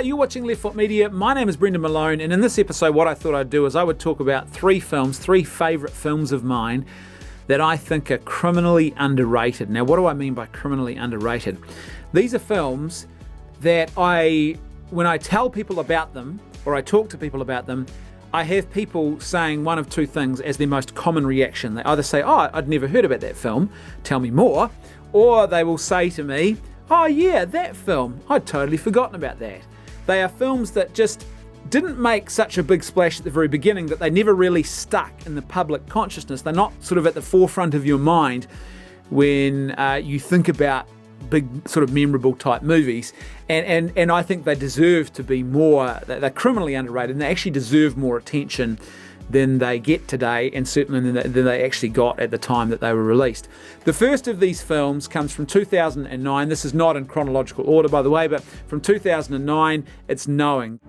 Hi, you're watching Left Foot Media. My name is Brendan Malone, and in this episode what I thought I'd do is I would talk about three favourite films of mine that I think are criminally underrated. Now, what do I mean by criminally underrated? These are films that when I tell people about them, or I talk to people about them, I have people saying one of two things as their most common reaction. They either say, oh, I'd never heard about that film, tell me more, or they will say to me, oh yeah, that film, I'd totally forgotten about that. They are films that just didn't make such a big splash at the very beginning that they never really stuck in the public consciousness. They're not sort of at the forefront of your mind when you think about big sort of memorable type movies, and I think they deserve to be more, they're criminally underrated, and they actually deserve more attention than they get today, and certainly than they actually got at the time that they were released. The first of these films comes from 2009. This is not in chronological order, by the way, but from 2009, it's Knowing.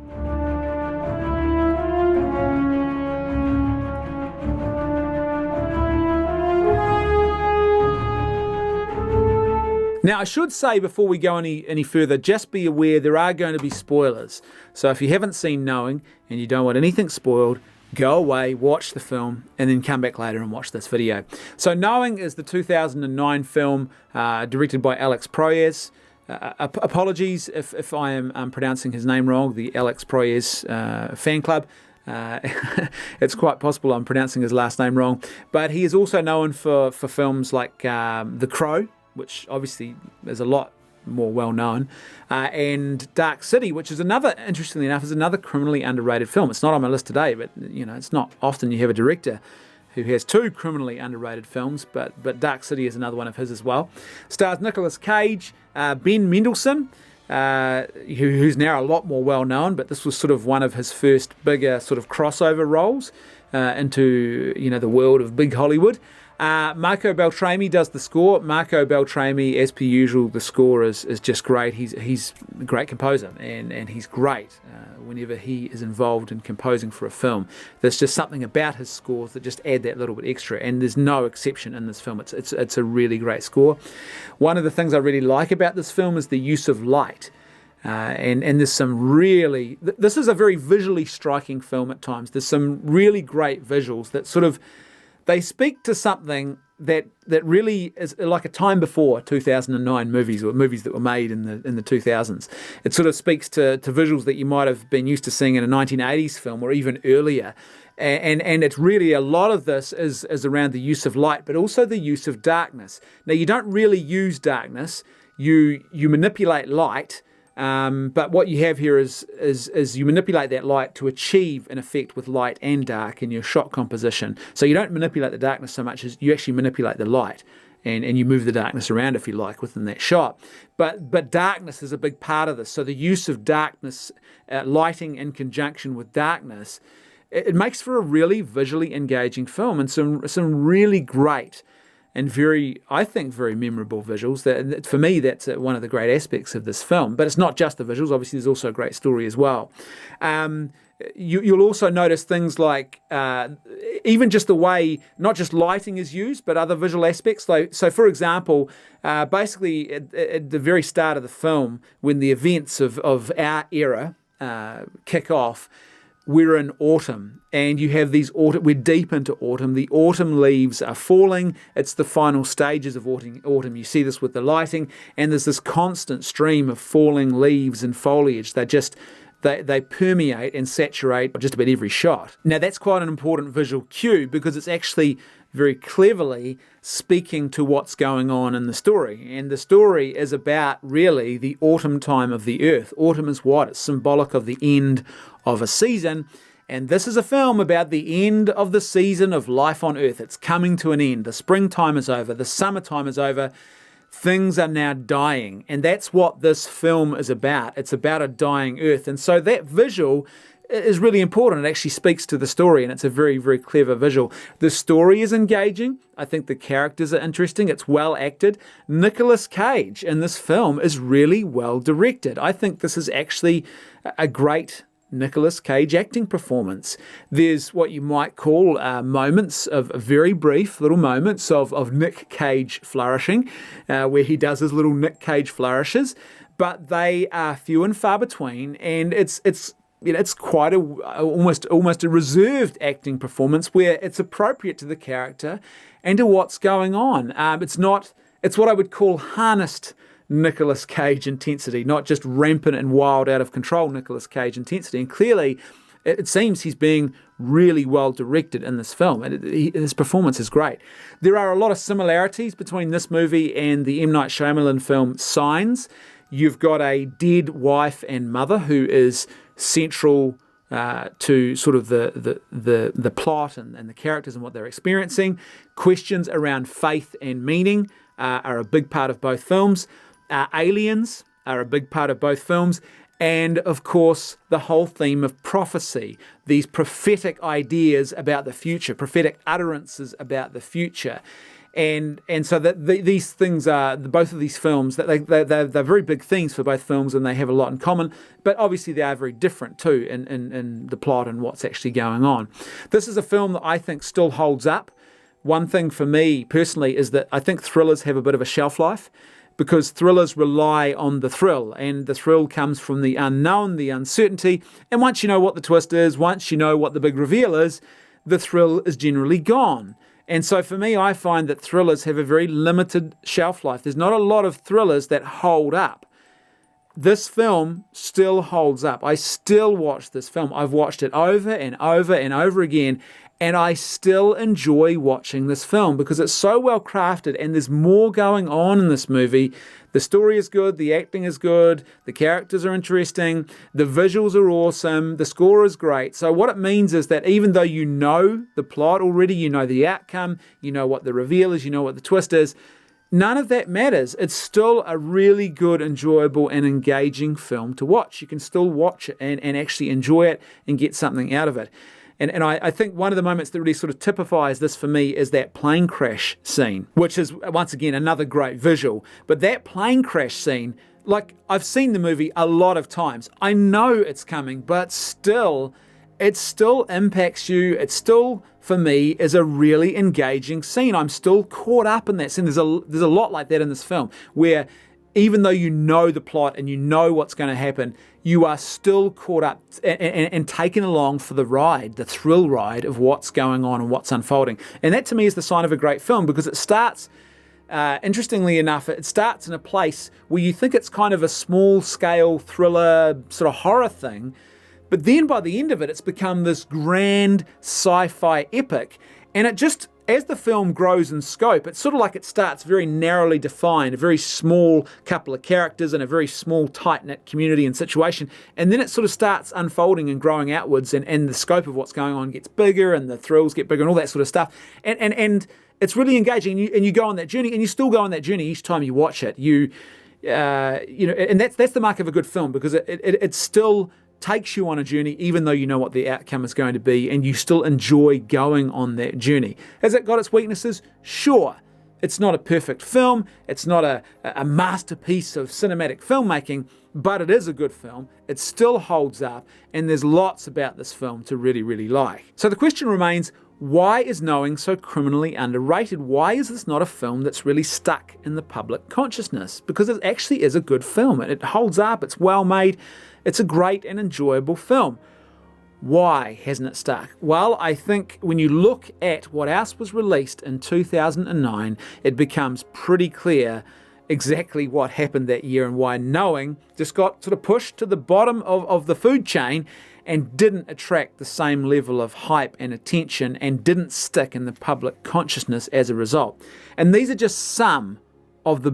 Now, I should say before we go any further, just be aware there are going to be spoilers. So if you haven't seen Knowing and you don't want anything spoiled, go away, watch the film, and then come back later and watch this video. So Knowing is the 2009 film directed by Alex Proyas. Apologies if I am pronouncing his name wrong, the Alex Proyas fan club. It's quite possible I'm pronouncing his last name wrong. But he is also known for films like The Crow, which obviously is a lot more well-known, and Dark City, which is another, interestingly enough, is another criminally underrated film. It's not on my list today, but it's not often you have a director who has two criminally underrated films, but Dark City is another one of his as well. Stars Nicolas Cage, Ben Mendelsohn, who's now a lot more well-known, but this was sort of one of his first bigger sort of crossover roles into the world of big Hollywood. Marco Beltrami does the score. Marco Beltrami, as per usual, the score is just great. He's a great composer, and he's great whenever he is involved in composing for a film. There's just something about his scores that just add that little bit extra, and there's no exception in this film. It's a really great score. One of the things I really like about this film is the use of light. And there's some really... This is a very visually striking film at times. There's some really great visuals that sort of... They speak to something that really is like a time before 2009 movies, or movies that were made in the 2000s. It sort of speaks to visuals that you might have been used to seeing in a 1980s film or even earlier. And it's really, a lot of this is around the use of light, but also the use of darkness. Now, you don't really use darkness. You manipulate light. But what you have here is you manipulate that light to achieve an effect with light and dark in your shot composition. So you don't manipulate the darkness so much as you actually manipulate the light, and you move the darkness around, if you like, within that shot. But darkness is a big part of this. So the use of darkness, lighting in conjunction with darkness, it makes for a really visually engaging film, and some really great and I think very memorable visuals. That for me, that's one of the great aspects of this film. But it's not just the visuals. Obviously, there's also a great story as well. You'll also notice things like even just the way, not just lighting is used, but other visual aspects. So for example, basically at the very start of the film, when the events of our era kick off, we're in autumn, and you have we're deep into autumn. The autumn leaves are falling. It's the final stages of autumn. You see this with the lighting, and there's this constant stream of falling leaves and foliage. They permeate and saturate just about every shot. Now, that's quite an important visual cue, because it's actually very cleverly speaking to what's going on in the story. And the story is about, really, the autumn time of the earth. Autumn is what? It's symbolic of the end of a season. And this is a film about the end of the season of life on earth. It's coming to an end. The springtime is over. The summertime is over. Things are now dying. And that's what this film is about. It's about a dying earth. And so that visual is really important. It actually speaks to the story, and it's a very, very clever visual. The story is engaging. I think the characters are interesting. It's well acted. Nicolas Cage in this film is really well directed. I think this is actually a great Nicolas Cage acting performance. There's what you might call moments of very brief little moments of Nick Cage flourishing, where he does his little Nick Cage flourishes. but they are few and far between, and it's quite almost a reserved acting performance where it's appropriate to the character and to what's going on. It's what I would call harnessed Nicolas Cage intensity, not just rampant and wild, out of control Nicolas Cage intensity. And clearly, it seems he's being really well directed in this film, and his performance is great. There are a lot of similarities between this movie and the M. Night Shyamalan film Signs. You've got a dead wife and mother who is central to sort of the plot and the characters and what they're experiencing. Questions around faith and meaning are a big part of both films. Aliens are a big part of both films. And, of course, the whole theme of prophecy, these prophetic ideas about the future, prophetic utterances about the future. And so that these things are, both of these films, that they're very big themes for both films, and they have a lot in common. But obviously they are very different too in the plot and what's actually going on. This is a film that I think still holds up. One thing for me personally is that I think thrillers have a bit of a shelf life, because thrillers rely on the thrill, and the thrill comes from the unknown, the uncertainty. And once you know what the twist is, once you know what the big reveal is, the thrill is generally gone. And so for me, I find that thrillers have a very limited shelf life. There's not a lot of thrillers that hold up. This film still holds up. I still watch this film. I've watched it over and over and over again, and I still enjoy watching this film because it's so well crafted, and there's more going on in this movie. The story is good, the acting is good, the characters are interesting, the visuals are awesome, the score is great. So what it means is that even though you know the plot already, you know the outcome, you know what the reveal is, you know what the twist is, none of that matters. It's still a really good, enjoyable, and engaging film to watch. You can still watch it and actually enjoy it and get something out of it. And I think one of the moments that really sort of typifies this for me is that plane crash scene, which is, once again, another great visual. But that plane crash scene, like, I've seen the movie a lot of times. I know it's coming, but still, it still impacts you. It still, for me, is a really engaging scene. I'm still caught up in that scene. There's a lot like that in this film, where even though you know the plot and you know what's going to happen, you are still caught up and taken along for the ride, the thrill ride of what's going on and what's unfolding. And that to me is the sign of a great film, because it starts, interestingly enough, it starts in a place where you think it's kind of a small-scale thriller, sort of horror thing, but then by the end of it, it's become this grand sci-fi epic. And it just, as the film grows in scope, it's sort of like it starts very narrowly defined, a very small couple of characters in a very small, tight-knit community and situation. And then it sort of starts unfolding and growing outwards, and the scope of what's going on gets bigger, and the thrills get bigger and all that sort of stuff. And it's really engaging, and you go on that journey, and you still go on that journey each time you watch it. And that's the mark of a good film, because it still takes you on a journey, even though you know what the outcome is going to be, and you still enjoy going on that journey. Has it got its weaknesses? Sure. It's not a perfect film. It's not a masterpiece of cinematic filmmaking, but it is a good film. It still holds up, and there's lots about this film to really, really like. So the question remains, why is Knowing so criminally underrated? Why is this not a film that's really stuck in the public consciousness? Because it actually is a good film. It holds up. It's well made. It's a great and enjoyable film. Why hasn't it stuck? Well, I think when you look at what else was released in 2009, it becomes pretty clear exactly what happened that year and why Knowing just got sort of pushed to the bottom of the food chain and didn't attract the same level of hype and attention, and didn't stick in the public consciousness as a result. And these are just some of the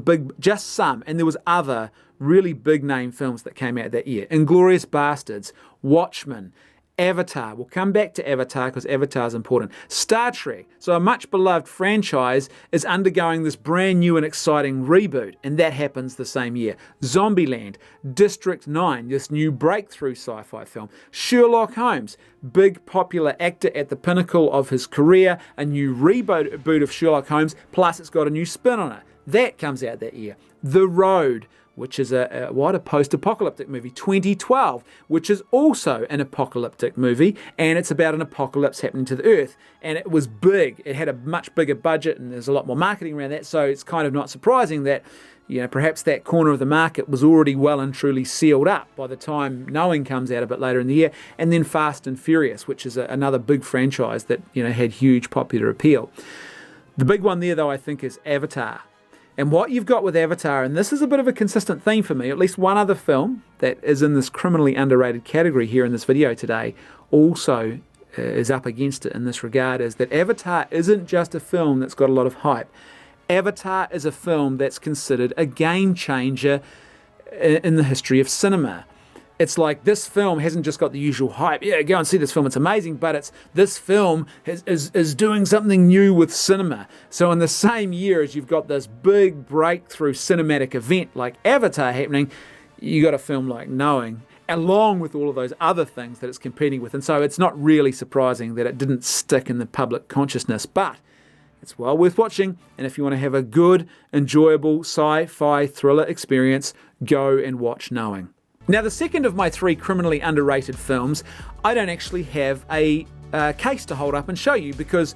and there was other really big name films that came out that year. Inglourious Bastards, Watchmen, Avatar. We'll come back to Avatar because Avatar is important. Star Trek, so a much beloved franchise, is undergoing this brand new and exciting reboot, and that happens the same year. Zombieland, District 9, this new breakthrough sci-fi film. Sherlock Holmes, big popular actor at the pinnacle of his career, a new reboot of Sherlock Holmes, plus it's got a new spin on it. That comes out that year. The Road, which is a post-apocalyptic movie. 2012, which is also an apocalyptic movie, and it's about an apocalypse happening to the Earth. And it was big. It had a much bigger budget, and there's a lot more marketing around that, so it's kind of not surprising that perhaps that corner of the market was already well and truly sealed up by the time Knowing comes out a bit later in the year. And then Fast and Furious, which is another big franchise that had huge popular appeal. The big one there, though, I think, is Avatar. And what you've got with Avatar, and this is a bit of a consistent theme for me, at least one other film that is in this criminally underrated category here in this video today also is up against it in this regard, is that Avatar isn't just a film that's got a lot of hype. Avatar is a film that's considered a game changer in the history of cinema. It's like this film hasn't just got the usual hype, yeah, go and see this film, it's amazing, but it's this film is doing something new with cinema. So in the same year as you've got this big breakthrough cinematic event like Avatar happening, you got a film like Knowing, along with all of those other things that it's competing with. And so it's not really surprising that it didn't stick in the public consciousness, but it's well worth watching, and if you want to have a good, enjoyable sci-fi thriller experience, go and watch Knowing. Now, the second of my 3 criminally underrated films, I don't actually have a case to hold up and show you, because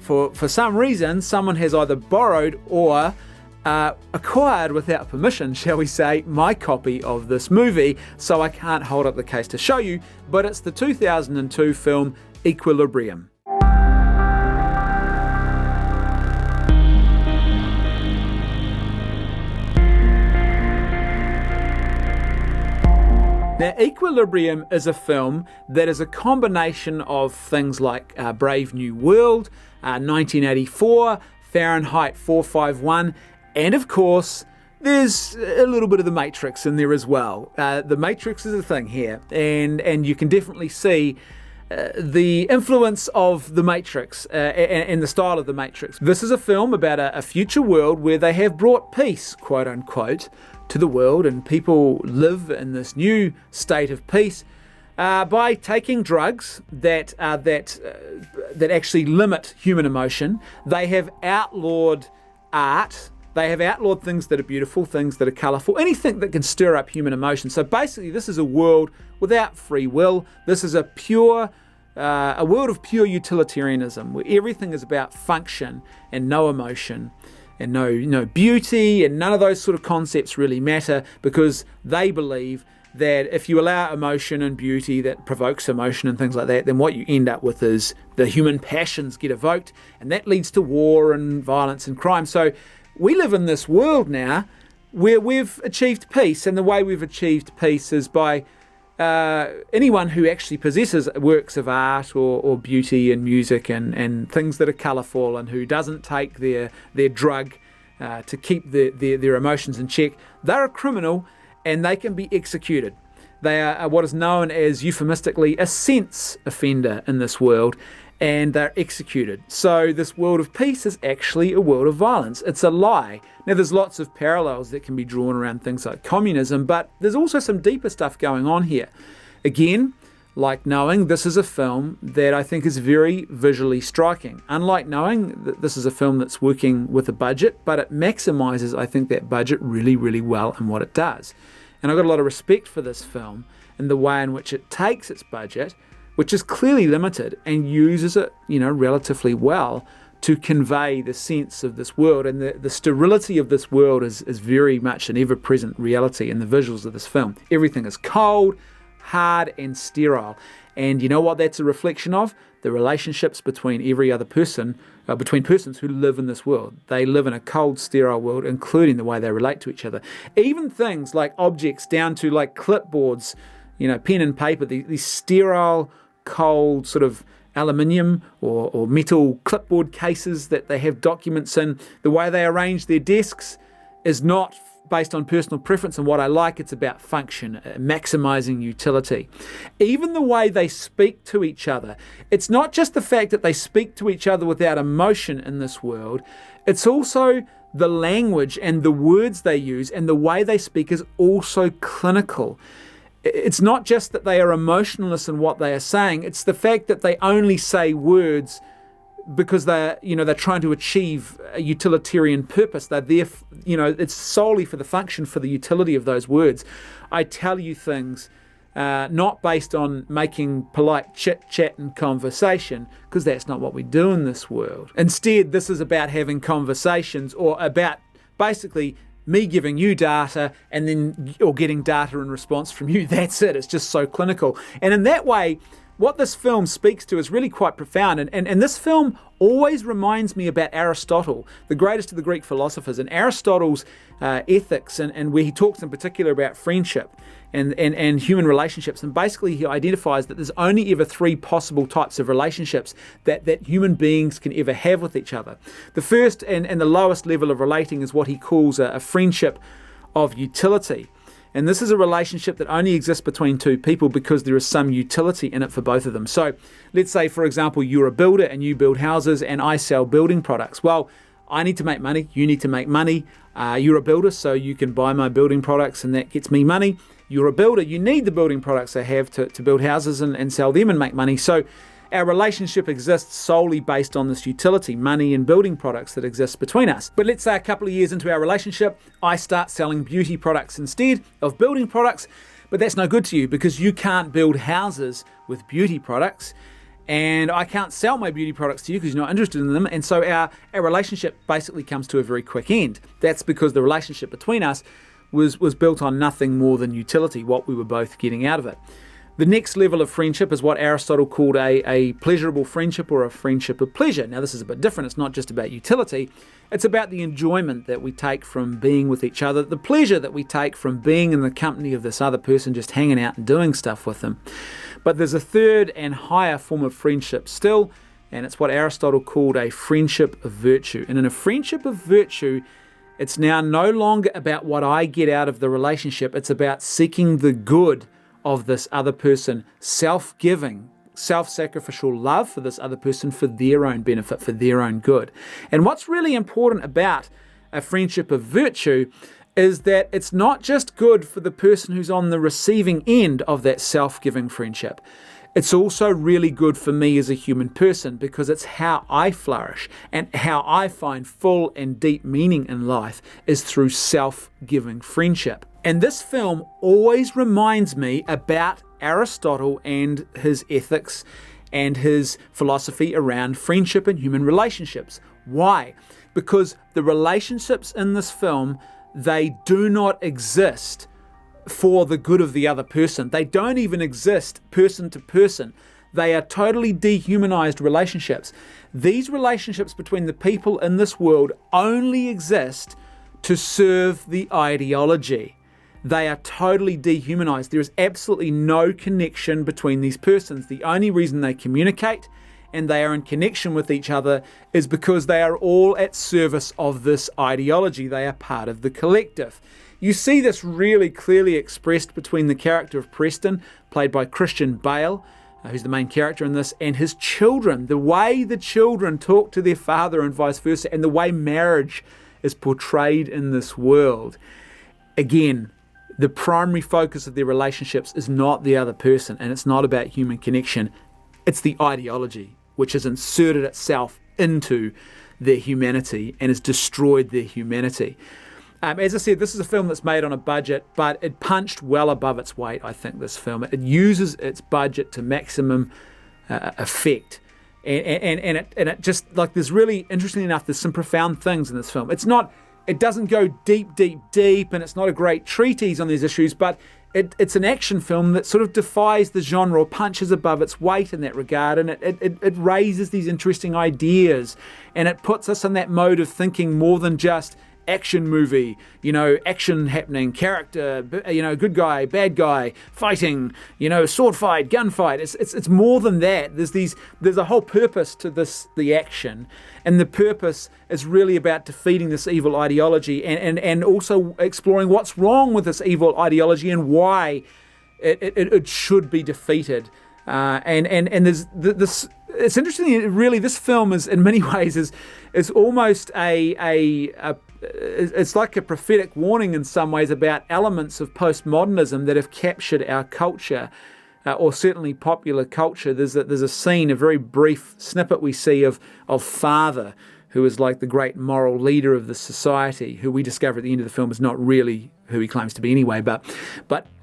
for some reason, someone has either borrowed or acquired without permission, shall we say, my copy of this movie, so I can't hold up the case to show you, but it's the 2002 film Equilibrium. Now, Equilibrium is a film that is a combination of things like Brave New World, 1984, Fahrenheit 451, and of course, there's a little bit of The Matrix in there as well. The Matrix is a thing here, and you can definitely see the influence of The Matrix and the style of The Matrix. This is a film about a future world where they have brought peace, quote unquote, to the world, and people live in this new state of peace by taking drugs that actually limit human emotion. They have outlawed art. They have outlawed things that are beautiful, things that are colourful, anything that can stir up human emotion. So basically, this is a world without free will. This is a world of pure utilitarianism, where everything is about function and no emotion, and no beauty, and none of those sort of concepts really matter, because they believe that if you allow emotion and beauty that provokes emotion and things like that, then what you end up with is the human passions get evoked, and that leads to war and violence and crime. So we live in this world now where we've achieved peace, and the way we've achieved peace is by anyone who actually possesses works of art or beauty and music and things that are colourful, and who doesn't take their drug to keep their emotions in check, they're a criminal and they can be executed. They are what is known as euphemistically a sense offender in this world, and they're executed. So this world of peace is actually a world of violence. It's a lie. Now, there's lots of parallels that can be drawn around things like communism, but there's also some deeper stuff going on here. Again, like Knowing, this is a film that I think is very visually striking. Unlike Knowing, this is a film that's working with a budget, but it maximizes, I think, that budget really, really well in what it does. And I've got a lot of respect for this film and the way in which it takes its budget, which is clearly limited, and uses it, relatively well to convey the sense of this world. And the sterility of this world is very much an ever-present reality in the visuals of this film. Everything is cold, hard, and sterile. And you know what that's a reflection of? The relationships between every other person, between persons who live in this world. They live in a cold, sterile world, including the way they relate to each other. Even things like objects down to like clipboards, pen and paper, these sterile, cold sort of aluminium or metal clipboard cases that they have documents in. The way they arrange their desks is not based on personal preference and what I like. It's about function, maximizing utility. Even the way they speak to each other. It's not just the fact that they speak to each other without emotion in this world. It's also the language and the words they use, and the way they speak is also clinical. It's not just that they are emotionless in what they are saying. It's the fact that they only say words because they're trying to achieve a utilitarian purpose. They're there, it's solely for the function, for the utility of those words. I tell you things not based on making polite chit chat and conversation, because that's not what we do in this world. Instead, this is about having conversations, or about basically me giving you data and then or getting data in response from you. That's it. It's just so clinical. And in that way, what this film speaks to is really quite profound. And this film always reminds me about Aristotle, the greatest of the Greek philosophers, and Aristotle's ethics, and where he talks in particular about friendship and human relationships. And basically he identifies that there's only ever three possible types of relationships that human beings can ever have with each other. The first and the lowest level of relating is what he calls a friendship of utility. And this is a relationship that only exists between two people because there is some utility in it for both of them. So let's say, for example, you're a builder and you build houses and I sell building products. Well, I need to make money. You need to make money. You're a builder, so you can buy my building products and that gets me money. You're a builder. You need the building products I have to build houses and sell them and make money. So our relationship exists solely based on this utility, money and building products that exist between us. But let's say a couple of years into our relationship, I start selling beauty products instead of building products. But that's no good to you because you can't build houses with beauty products. And I can't sell my beauty products to you because you're not interested in them. And so our relationship basically comes to a very quick end. That's because the relationship between us was built on nothing more than utility, what we were both getting out of it. The next level of friendship is what Aristotle called a pleasurable friendship or a friendship of pleasure. Now, this is a bit different. It's not just about utility. It's about the enjoyment that we take from being with each other, the pleasure that we take from being in the company of this other person, just hanging out and doing stuff with them. But there's a third and higher form of friendship still, and it's what Aristotle called a friendship of virtue. And in a friendship of virtue, it's now no longer about what I get out of the relationship. It's about seeking the good of this other person, self-giving, self-sacrificial love for this other person for their own benefit, for their own good. And what's really important about a friendship of virtue is that it's not just good for the person who's on the receiving end of that self-giving friendship. It's also really good for me as a human person because it's how I flourish and how I find full and deep meaning in life is through self-giving friendship. And this film always reminds me about Aristotle and his ethics and his philosophy around friendship and human relationships. Why? Because the relationships in this film, they do not exist for the good of the other person. They don't even exist person to person. They are totally dehumanized relationships. These relationships between the people in this world only exist to serve the ideology. They are totally dehumanized. There is absolutely no connection between these persons. The only reason they communicate and they are in connection with each other is because they are all at service of this ideology. They are part of the collective. You see this really clearly expressed between the character of Preston, played by Christian Bale, who's the main character in this, and his children. The way the children talk to their father and vice versa, and the way marriage is portrayed in this world. Again, the primary focus of their relationships is not the other person, and it's not about human connection. It's the ideology, which has inserted itself into their humanity and has destroyed their humanity. As I said, this is a film that's made on a budget, but it punched well above its weight, I think, this film. It uses its budget to maximum effect. And it just, like, there's really, interestingly enough, there's some profound things in this film. It doesn't go deep, and it's not a great treatise on these issues, but it's an action film that sort of defies the genre, or punches above its weight in that regard, and it raises these interesting ideas, and it puts us in that mode of thinking more than just action movie, action happening, character, good guy, bad guy, fighting, sword fight, gunfight. It's more than that. There's a whole purpose to the action, and the purpose is really about defeating this evil ideology and also exploring what's wrong with this evil ideology and why it should be defeated. And there's this. It's interesting. Really, this film is in many ways is almost it's like a prophetic warning in some ways about elements of postmodernism that have captured our culture, or certainly popular culture. There's a scene, a very brief snippet we see of Father, who is like the great moral leader of the society, who we discover at the end of the film is not really who he claims to be anyway, but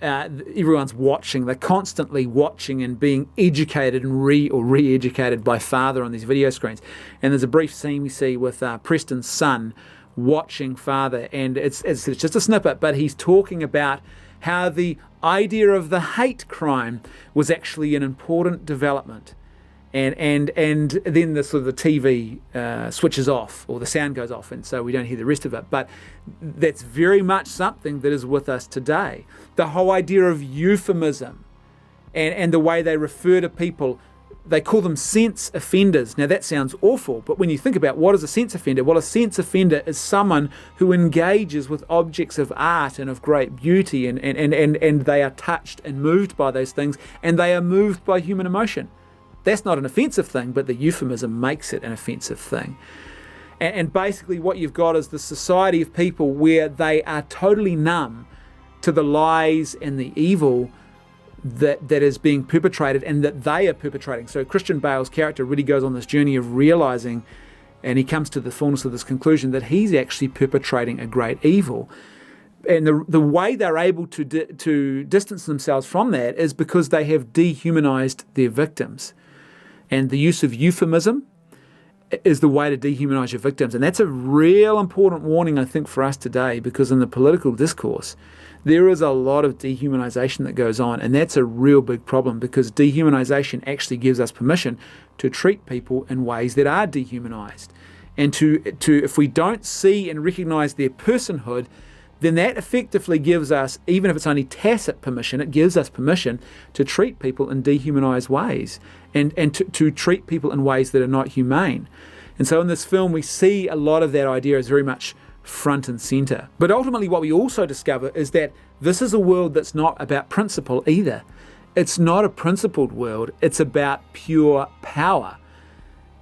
everyone's watching. They're constantly watching and being educated and re-educated by Father on these video screens. And there's a brief scene we see with Preston's son watching father. And it's just a snippet, but he's talking about how the idea of the hate crime was actually an important development. And then the sort of the TV switches off, or the sound goes off, and so we don't hear the rest of it. But that's very much something that is with us today. The whole idea of euphemism and the way they refer to people, they call them sense offenders. Now that sounds awful, but when you think about what is a sense offender, well, a sense offender is someone who engages with objects of art and of great beauty, and they are touched and moved by those things, and they are moved by human emotion. That's not an offensive thing, but the euphemism makes it an offensive thing. And basically what you've got is the society of people where they are totally numb to the lies and the evil that is being perpetrated and that they are perpetrating. So Christian Bale's character really goes on this journey of realizing, and he comes to the fullness of this conclusion, that he's actually perpetrating a great evil. And the way they're able to distance themselves from that is because they have dehumanized their victims. And the use of euphemism is the way to dehumanize your victims. And that's a real important warning, I think, for us today, because in the political discourse, there is a lot of dehumanization that goes on. And that's a real big problem, because dehumanization actually gives us permission to treat people in ways that are dehumanized. And to if we don't see and recognize their personhood, then that effectively gives us, even if it's only tacit permission, it gives us permission to treat people in dehumanized ways and to treat people in ways that are not humane. And so in this film, we see a lot of that idea as very much front and center. But ultimately what we also discover is that this is a world that's not about principle either. It's not a principled world. It's about pure power.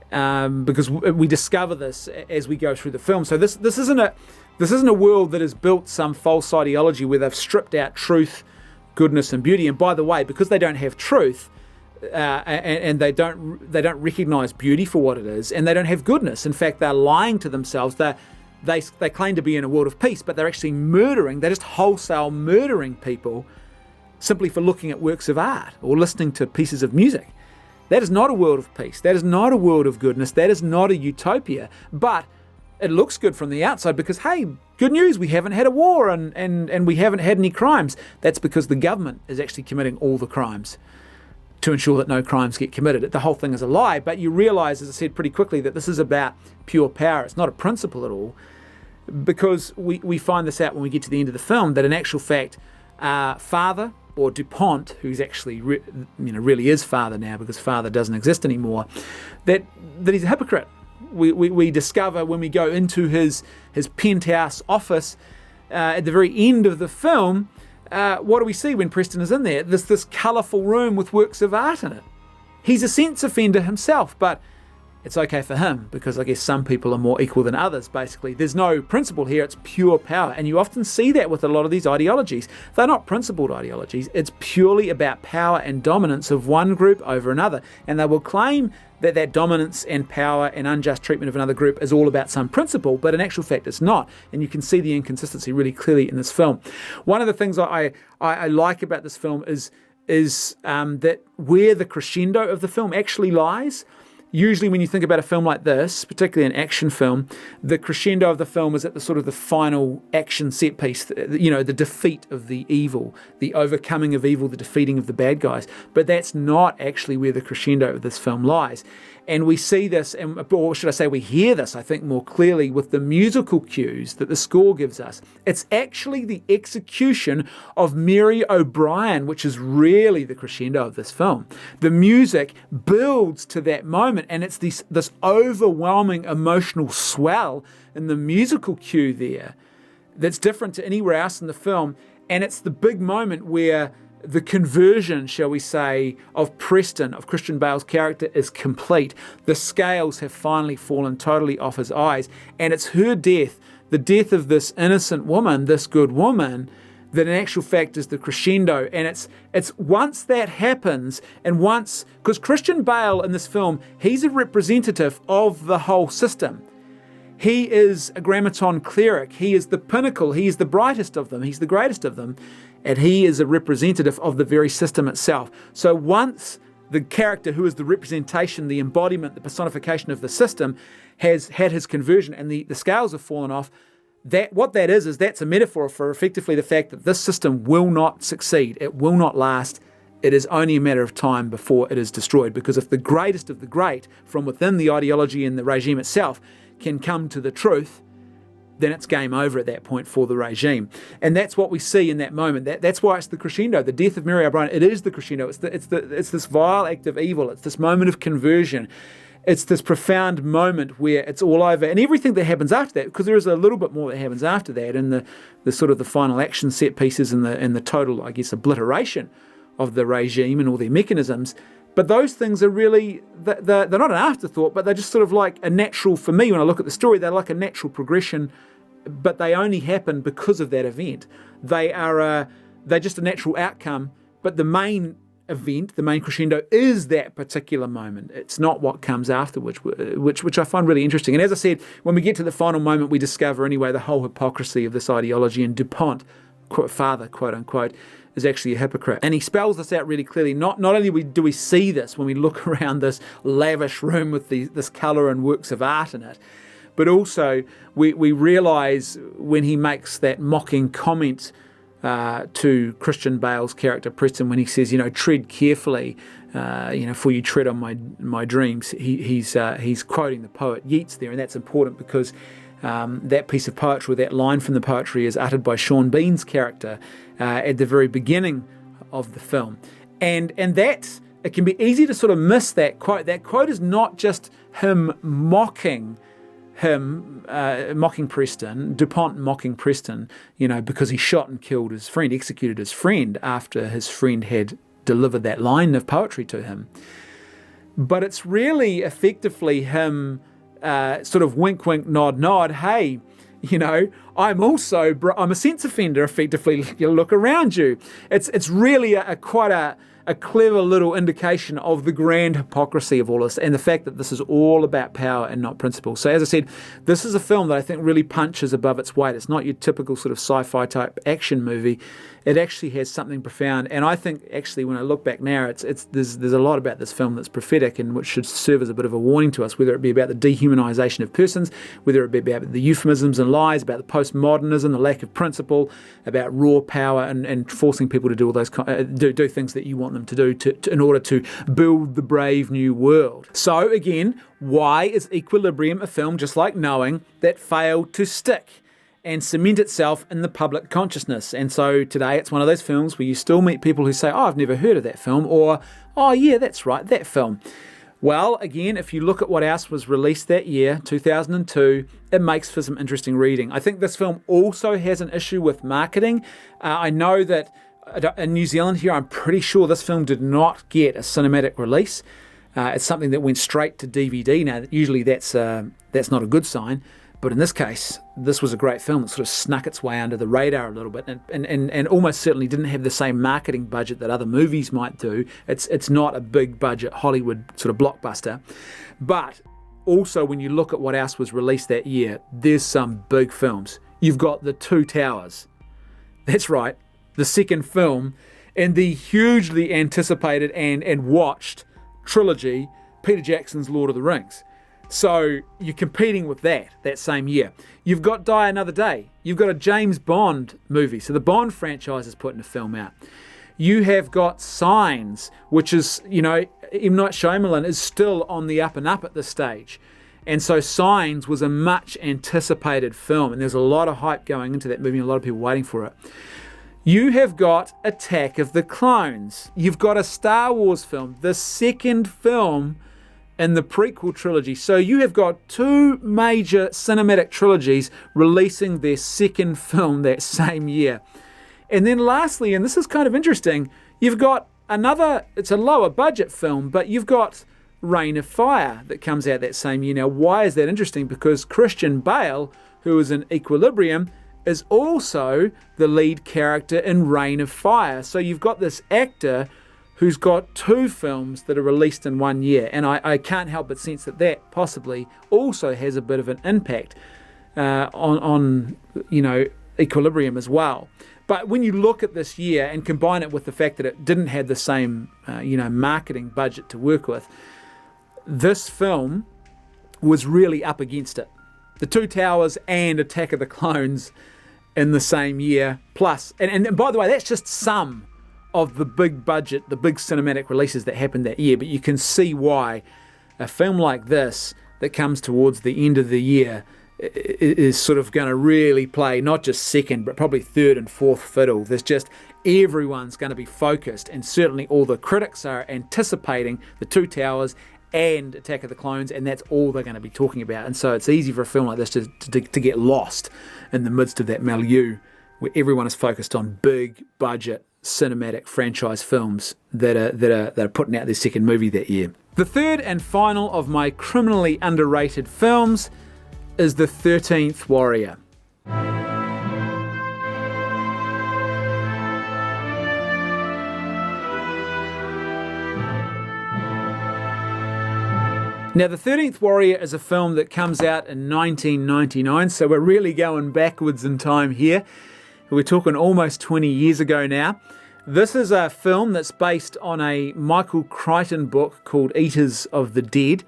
Because we discover this as we go through the film. So this isn't a world that has built some false ideology where they've stripped out truth, goodness, and beauty. And by the way, because they don't have truth, and they don't recognize beauty for what it is, and they don't have goodness. In fact, they're lying to themselves. They claim to be in a world of peace, but they're actually murdering. They're just wholesale murdering people simply for looking at works of art or listening to pieces of music. That is not a world of peace. That is not a world of goodness. That is not a utopia. But it looks good from the outside because, hey, good news, we haven't had a war and we haven't had any crimes. That's because the government is actually committing all the crimes to ensure that no crimes get committed. The whole thing is a lie, but you realize, as I said pretty quickly, that this is about pure power. It's not a principle at all, because we find this out when we get to the end of the film, that in actual fact, Father, or DuPont, who's actually really is Father now because Father doesn't exist anymore, that he's a hypocrite. We discover when we go into his penthouse office at the very end of the film, what do we see when Preston is in there? This colourful room with works of art in it. He's a sense offender himself, but it's okay for him because I guess some people are more equal than others, basically. There's no principle here, it's pure power. And you often see that with a lot of these ideologies. They're not principled ideologies, it's purely about power and dominance of one group over another. And they will claim that dominance and power and unjust treatment of another group is all about some principle, but in actual fact it's not. And you can see the inconsistency really clearly in this film. One of the things I like about this film is that where the crescendo of the film actually lies. Usually when you think about a film like this, particularly an action film, the crescendo of the film is at the sort of the final action set piece, the defeat of the evil, the overcoming of evil, the defeating of the bad guys. But that's not actually where the crescendo of this film lies. And we see this, or should I say we hear this, I think, more clearly with the musical cues that the score gives us. It's actually the execution of Mary O'Brien, which is really the crescendo of this film. The music builds to that moment, and it's this overwhelming emotional swell in the musical cue there that's different to anywhere else in the film. And it's the big moment where the conversion, shall we say, of Preston, of Christian Bale's character, is complete. The scales have finally fallen totally off his eyes. And it's her death, the death of this innocent woman, this good woman, that in actual fact is the crescendo. And it's once that happens, and once, because Christian Bale in this film, he's a representative of the whole system. He is a grammaton cleric. He is the pinnacle. He is the brightest of them. He's the greatest of them. And he is a representative of the very system itself. So once the character who is the representation, the embodiment, the personification of the system has had his conversion and the scales have fallen off. What that is that's a metaphor for effectively the fact that this system will not succeed. It will not last. It is only a matter of time before it is destroyed, because if the greatest of the great from within the ideology and the regime itself can come to the truth, then it's game over at that point for the regime. And that's what we see in that moment. That's why it's the crescendo. The death of Mary O'Brien, it is the crescendo. It's this vile act of evil. It's this moment of conversion. It's this profound moment where it's all over, and everything that happens after that, because there is a little bit more that happens after that, and the sort of the final action set pieces and the total, I guess, obliteration of the regime and all their mechanisms. But those things are really, they're not an afterthought, but they're just sort of like a natural, for me, when I look at the story, they're like a natural progression, but they only happen because of that event. They're just a natural outcome, but the main event, the main crescendo, is that particular moment. It's not what comes afterwards, which I find really interesting. And as I said, when we get to the final moment, we discover anyway the whole hypocrisy of this ideology, and DuPont, father, quote unquote, is actually a hypocrite. And he spells this out really clearly. Not only do we see this when we look around this lavish room with this colour and works of art in it, but also we realise when he makes that mocking comment to Christian Bale's character Preston, when he says, tread carefully, for you tread on my dreams. He's quoting the poet Yeats there, and that's important because that piece of poetry, that line from the poetry, is uttered by Sean Bean's character at the very beginning of the film, and that it can be easy to sort of miss that quote. That quote is not just him mocking Preston, DuPont mocking Preston, because he shot and killed his friend, executed his friend after his friend had delivered that line of poetry to him. But it's really effectively him sort of wink, wink, nod, nod. Hey, I'm a sense offender, effectively. You look around you. It's really quite a clever little indication of the grand hypocrisy of all this, and the fact that this is all about power and not principle. So as I said, this is a film that I think really punches above its weight. It's not your typical sort of sci-fi type action movie. It actually has something profound, and I think actually when I look back now, there's a lot about this film that's prophetic and which should serve as a bit of a warning to us, whether it be about the dehumanisation of persons, whether it be about the euphemisms and lies, about the postmodernism, the lack of principle, about raw power and forcing people to do all those do things that you want them to do in order to build the brave new world. So again, why is Equilibrium a film just like Knowing that failed to stick and cement itself in the public consciousness? And so today it's one of those films where you still meet people who say, oh, I've never heard of that film, or, oh yeah, that's right, that film. Well, again, if you look at what else was released that year, 2002, it makes for some interesting reading. I think this film also has an issue with marketing. I know that in New Zealand here, I'm pretty sure this film did not get a cinematic release. It's something that went straight to DVD. Now, usually that's not a good sign. But in this case, this was a great film that sort of snuck its way under the radar a little bit and almost certainly didn't have the same marketing budget that other movies might do. It's not a big budget Hollywood sort of blockbuster. But also when you look at what else was released that year, there's some big films. You've got The Two Towers. That's right, the second film in the hugely anticipated and watched trilogy, Peter Jackson's Lord of the Rings. So you're competing with that same year. You've got Die Another Day. You've got a James Bond movie. So the Bond franchise is putting a film out. You have got Signs, which is, M. Night Shyamalan is still on the up and up at this stage. And so Signs was a much anticipated film, and there's a lot of hype going into that movie, and a lot of people waiting for it. You have got Attack of the Clones. You've got a Star Wars film, the second film in the prequel trilogy. So you have got two major cinematic trilogies releasing their second film that same year. And then lastly, and this is kind of interesting, you've got another, it's a lower budget film, but you've got Reign of Fire that comes out that same year. Now, why is that interesting? Because Christian Bale, who is in Equilibrium, is also the lead character in Reign of Fire. So you've got this actor who's got two films that are released in 1 year. And I can't help but sense that possibly also has a bit of an impact on Equilibrium as well. But when you look at this year and combine it with the fact that it didn't have the same, marketing budget to work with, this film was really up against it. The Two Towers and Attack of the Clones in the same year, plus, and by the way, that's just some of the big budget, the big cinematic releases that happened that year, but you can see why a film like this that comes towards the end of the year is sort of going to really play not just second, but probably third and fourth fiddle. There's just everyone's going to be focused, and certainly all the critics are anticipating The Two Towers and Attack of the Clones, and that's all they're going to be talking about. And so it's easy for a film like this to get lost in the midst of that milieu where everyone is focused on big budget cinematic franchise films that are putting out their second movie that year. The third and final of my criminally underrated films is The 13th Warrior. Now, The 13th Warrior is a film that comes out in 1999, so we're really going backwards in time here. We're talking almost 20 years ago now. This is a film that's based on a Michael Crichton book called Eaters of the Dead,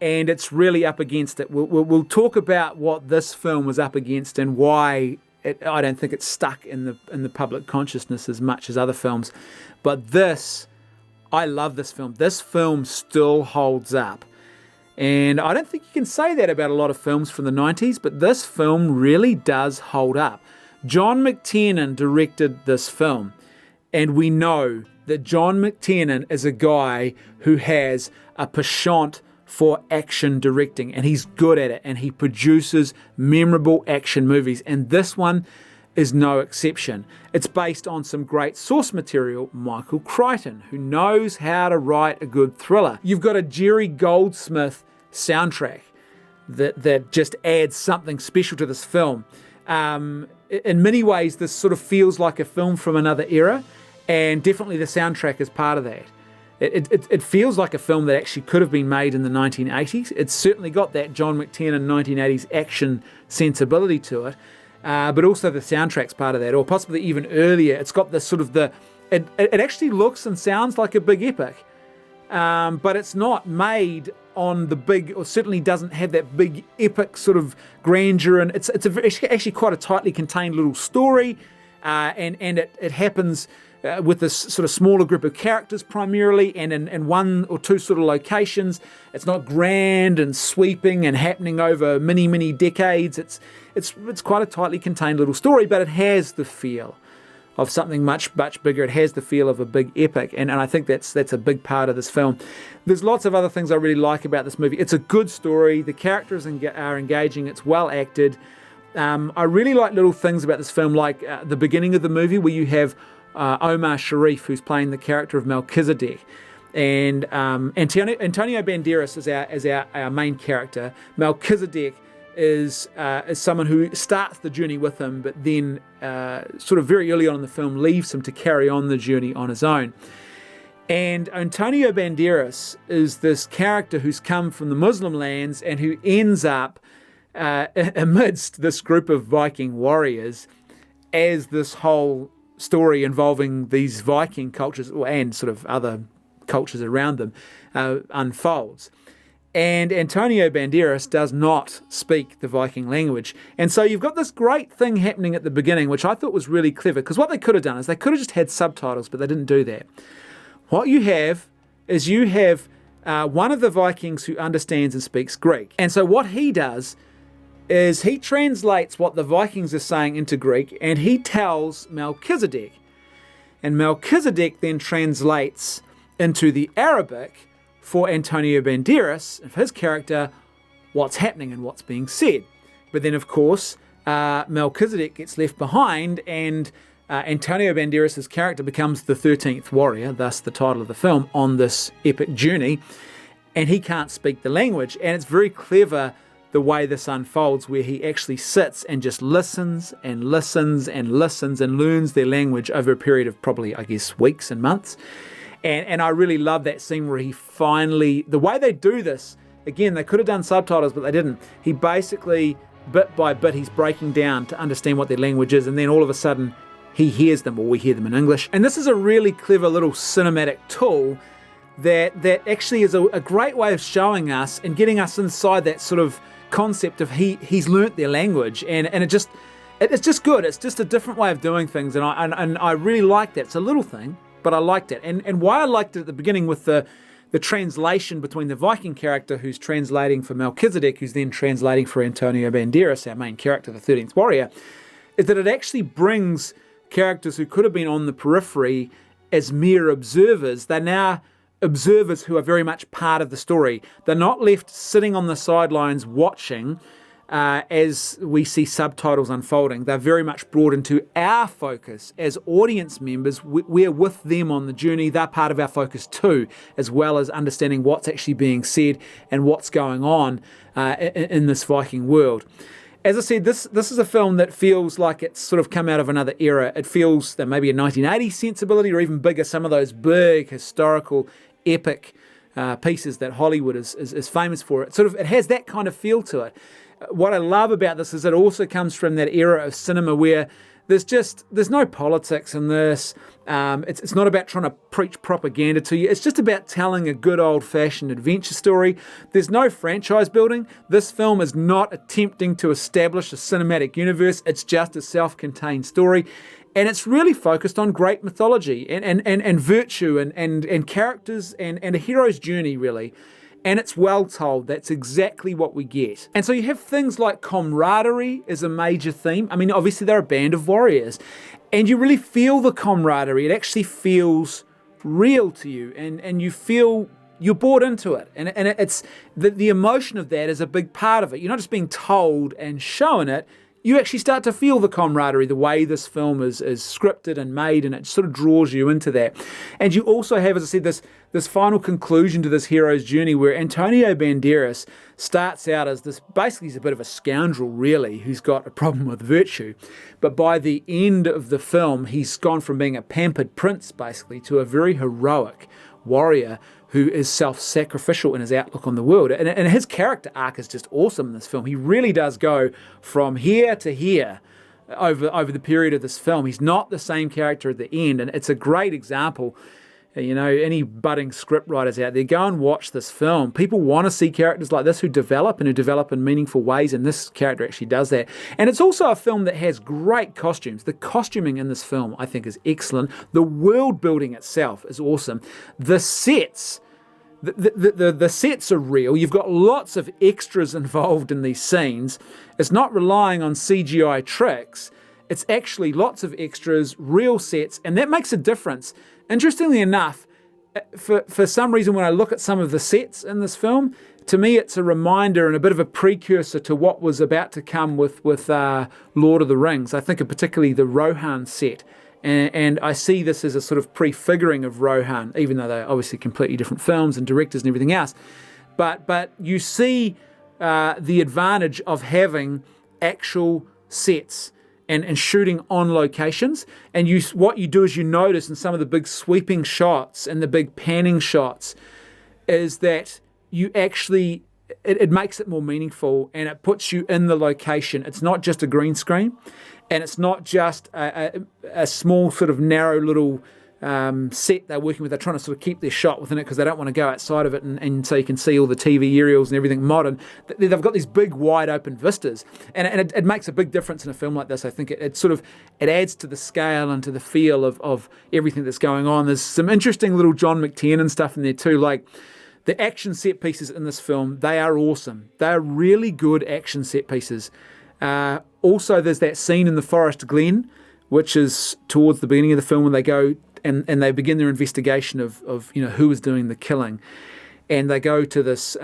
and it's really up against it. We'll talk about what this film was up against and why I don't think it's stuck in the public consciousness as much as other films. But I love this film. This film still holds up. And I don't think you can say that about a lot of films from the 90s, but this film really does hold up. John McTiernan directed this film, and we know that John McTiernan is a guy who has a penchant for action directing, and he's good at it, and he produces memorable action movies, and this one is no exception. It's based on some great source material, Michael Crichton, who knows how to write a good thriller. You've got a Jerry Goldsmith soundtrack that just adds something special to this film. In many ways, this sort of feels like a film from another era, and definitely the soundtrack is part of that. It feels like a film that actually could have been made in the 1980s. It's certainly got that John McTiernan 1980s action sensibility to it. But also the soundtrack's part of that, or possibly even earlier. It's got this sort of it actually looks and sounds like a big epic, but it's not made on the big, or certainly doesn't have that big epic sort of grandeur, and it's actually quite a tightly contained little story, and it happens with this sort of smaller group of characters primarily, and in one or two sort of locations. It's not grand and sweeping and happening over many decades. It's quite a tightly contained little story, but it has the feel of something much bigger. It has the feel of a big epic, and I think that's a big part of this film. There's lots of other things I really like about this movie. It's a good story. The characters are engaging. It's well acted. I really like little things about this film, like the beginning of the movie where you have Omar Sharif, who's playing the character of Melchizedek, and Antonio Banderas is our main character. Melchizedek is someone who starts the journey with him, but then sort of very early on in the film leaves him to carry on the journey on his own. And Antonio Banderas is this character who's come from the Muslim lands and who ends up amidst this group of Viking warriors as this whole story involving these Viking cultures and sort of other cultures around them unfolds. And Antonio Banderas does not speak the Viking language. And so you've got this great thing happening at the beginning, which I thought was really clever, because what they could have done is they could have just had subtitles, but they didn't do that. What you have is one of the Vikings who understands and speaks Greek. And so what he does is he translates what the Vikings are saying into Greek, and he tells Melchizedek. And Melchizedek then translates into the Arabic for Antonio Banderas, for his character, what's happening and what's being said. But then, of course, Melchizedek gets left behind, and Antonio Banderas' character becomes the 13th warrior, thus the title of the film, on this epic journey, and he can't speak the language. And it's very clever the way this unfolds, where he actually sits and just listens and listens and listens and learns their language over a period of probably, I guess, weeks and months. And I really love that scene where he finally, the way they do this, again, they could have done subtitles, but they didn't. He basically bit by bit he's breaking down to understand what their language is, and then all of a sudden he hears them, or we hear them in English. And this is a really clever little cinematic tool that actually is a great way of showing us and getting us inside that sort of concept of he's learnt their language, and it's just good. It's just a different way of doing things, and I really like that. It's a little thing, but I liked it. And why I liked it at the beginning with the translation between the Viking character who's translating for Melchizedek, who's then translating for Antonio Banderas, our main character, the 13th warrior, is that it actually brings characters who could have been on the periphery as mere observers. They're now observers who are very much part of the story. They're not left sitting on the sidelines watching as we see subtitles unfolding. They're very much brought into our focus as audience members. We're with them on the journey. They're part of our focus too, as well as understanding what's actually being said and what's going on in this Viking world. As I said, this is a film that feels like it's sort of come out of another era. It feels that maybe a 1980s sensibility, or even bigger, some of those big historical epic pieces that Hollywood is famous for. It has that kind of feel to it. What I love about this is it also comes from that era of cinema where there's no politics in this. It's not about trying to preach propaganda to you. It's just about telling a good old-fashioned adventure story. There's no franchise building. This film is not attempting to establish a cinematic universe. It's just a self-contained story. And it's really focused on great mythology and virtue and characters and a hero's journey, really. And it's well told. That's exactly what we get. And so you have things like camaraderie is a major theme. I mean, obviously they're a band of warriors. And you really feel the camaraderie. It actually feels real to you. And you feel you're bought into it. And it's the emotion of that is a big part of it. You're not just being told and shown it. You actually start to feel the camaraderie, the way this film is scripted and made, and it sort of draws you into that. And you also have, as I said, this final conclusion to this hero's journey where Antonio Banderas starts out as this, basically he's a bit of a scoundrel really, who's got a problem with virtue. But by the end of the film, he's gone from being a pampered prince, basically, to a very heroic warrior who is self-sacrificial in his outlook on the world. And his character arc is just awesome in this film. He really does go from here to here over the period of this film. He's not the same character at the end, and it's a great example. You know, any budding script writers out there, go and watch this film. People want to see characters like this who develop in meaningful ways, and this character actually does that. And it's also a film that has great costumes. The costuming in this film, I think, is excellent. The world building itself is awesome. The sets, the sets are real. You've got lots of extras involved in these scenes. It's not relying on CGI tricks. It's actually lots of extras, real sets, and that makes a difference. Interestingly enough, for some reason, when I look at some of the sets in this film, to me it's a reminder and a bit of a precursor to what was about to come with Lord of the Rings. I think of particularly the Rohan set, and I see this as a sort of prefiguring of Rohan, even though they're obviously completely different films and directors and everything else. But you see the advantage of having actual sets and shooting on locations. And what you do is you notice in some of the big sweeping shots and the big panning shots is that you actually, it makes it more meaningful and it puts you in the location. It's not just a green screen, and it's not just a small sort of narrow little set they're working with. They're trying to sort of keep their shot within it because they don't want to go outside of it, and so you can see all the TV aerials and everything modern. They've got these big wide open vistas, and it makes a big difference in a film like this. I think it adds to the scale and to the feel of everything that's going on. There's some interesting little John McTiernan stuff in there too, like the action set pieces in this film. They are awesome. They are really good action set pieces. Also, there's that scene in the Forest Glen, which is towards the beginning of the film when they go and they begin their investigation of who was doing the killing. And they go to this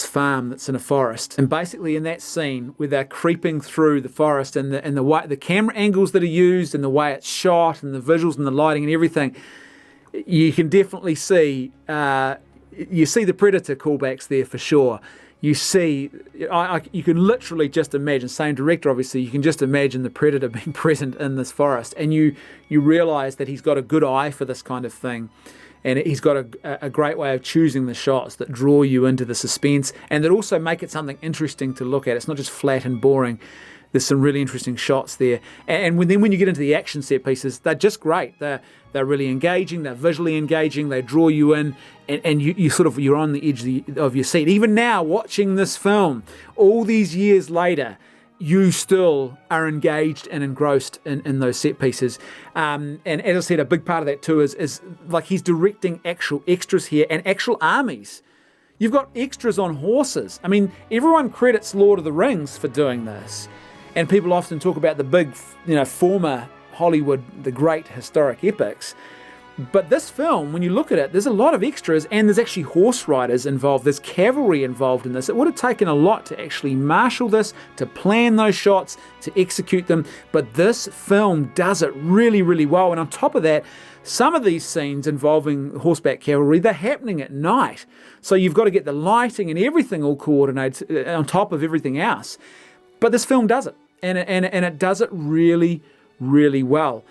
farm that's in a forest. And basically in that scene where they're creeping through the forest and the way the camera angles that are used and the way it's shot and the visuals and the lighting and everything, you can definitely see you see the Predator callbacks there for sure. You see, you can literally just imagine, same director obviously, you can just imagine the Predator being present in this forest, and you realise that he's got a good eye for this kind of thing. and he's got a great way of choosing the shots that draw you into the suspense and that also make it something interesting to look at. It's not just flat and boring. There's some really interesting shots there. And when you get into the action set pieces, they're just great. They're really engaging, they're visually engaging, they draw you in, and you're on the edge of your seat. Even now, watching this film, all these years later, you still are engaged and engrossed in those set pieces. And as I said, a big part of that too is like he's directing actual extras here and actual armies. You've got extras on horses. I mean, everyone credits Lord of the Rings for doing this. And people often talk about the big, former Hollywood, the great historic epics. But this film, when you look at it, there's a lot of extras and there's actually horse riders involved. There's cavalry involved in this. It would have taken a lot to actually marshal this, to plan those shots, to execute them. But this film does it really, really well. And on top of that, some of these scenes involving horseback cavalry, they're happening at night. So you've got to get the lighting and everything all coordinated on top of everything else. But this film does it. And it does it really, really well.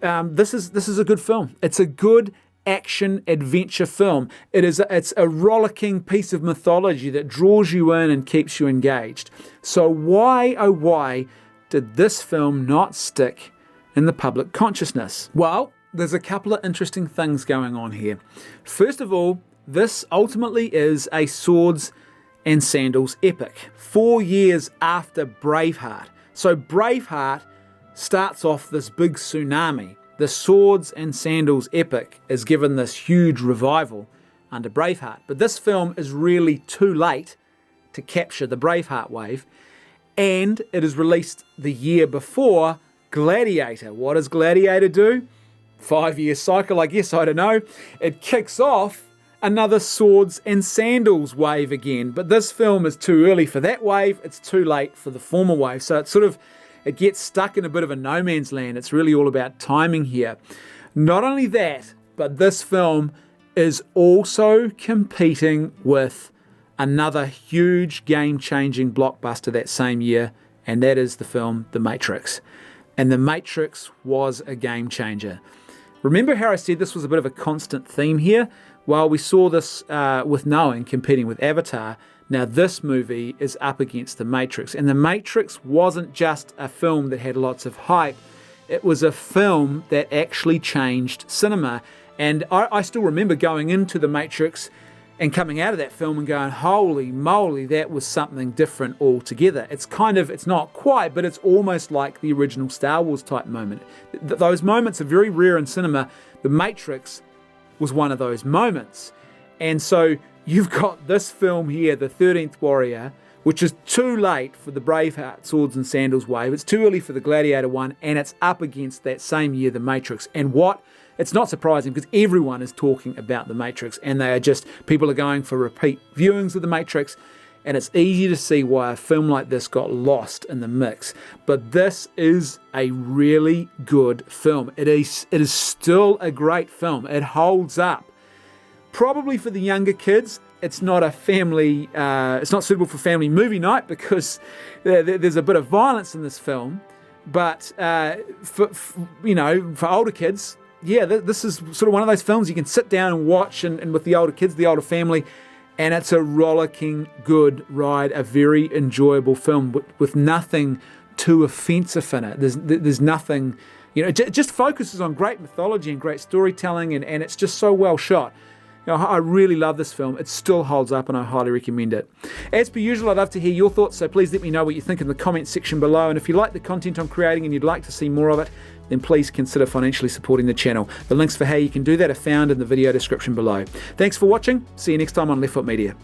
This is a good film. It's a good action adventure film. It's a rollicking piece of mythology that draws you in and keeps you engaged. So why, oh why, did this film not stick in the public consciousness? Well, there's a couple of interesting things going on here. First of all, this ultimately is a swords and sandals epic, 4 years after Braveheart. So Braveheart starts off this big tsunami. The swords and sandals epic is given this huge revival under Braveheart. But this film is really too late to capture the Braveheart wave, and it is released the year before Gladiator. What does Gladiator do? 5-year cycle, I guess, I don't know. It kicks off another swords and sandals wave again. But this film is too early for that wave. It's too late for the former wave. So it gets stuck in a bit of a no man's land. It's really all about timing here. Not only that, but this film is also competing with another huge game-changing blockbuster that same year, and that is the film The Matrix. And The Matrix was a game changer. Remember how I said this was a bit of a constant theme here? Well, we saw this with Nolan competing with Avatar. Now this movie is up against The Matrix. And The Matrix wasn't just a film that had lots of hype. It was a film that actually changed cinema. And I still remember going into The Matrix and coming out of that film and going, holy moly, that was something different altogether. It's not quite, but it's almost like the original Star Wars type moment. Those moments are very rare in cinema. The Matrix was one of those moments. And so you've got this film here, The 13th Warrior, which is too late for the Braveheart Swords and Sandals wave. It's too early for the Gladiator one, and it's up against that same year, The Matrix. And it's not surprising because everyone is talking about The Matrix, and people are going for repeat viewings of The Matrix, and it's easy to see why a film like this got lost in the mix. But this is a really good film. It is still a great film. It holds up. Probably for the younger kids, it's not it's not suitable for family movie night because there's a bit of violence in this film. But for older kids, yeah, this is sort of one of those films you can sit down and watch and with the older kids, the older family, and it's a rollicking good ride, a very enjoyable film with nothing too offensive in it. There's nothing, it just focuses on great mythology and great storytelling, and it's just so well shot. I really love this film. It still holds up, and I highly recommend it. As per usual, I'd love to hear your thoughts, so please let me know what you think in the comments section below. And if you like the content I'm creating and you'd like to see more of it, then please consider financially supporting the channel. The links for how you can do that are found in the video description below. Thanks for watching. See you next time on Left Foot Media.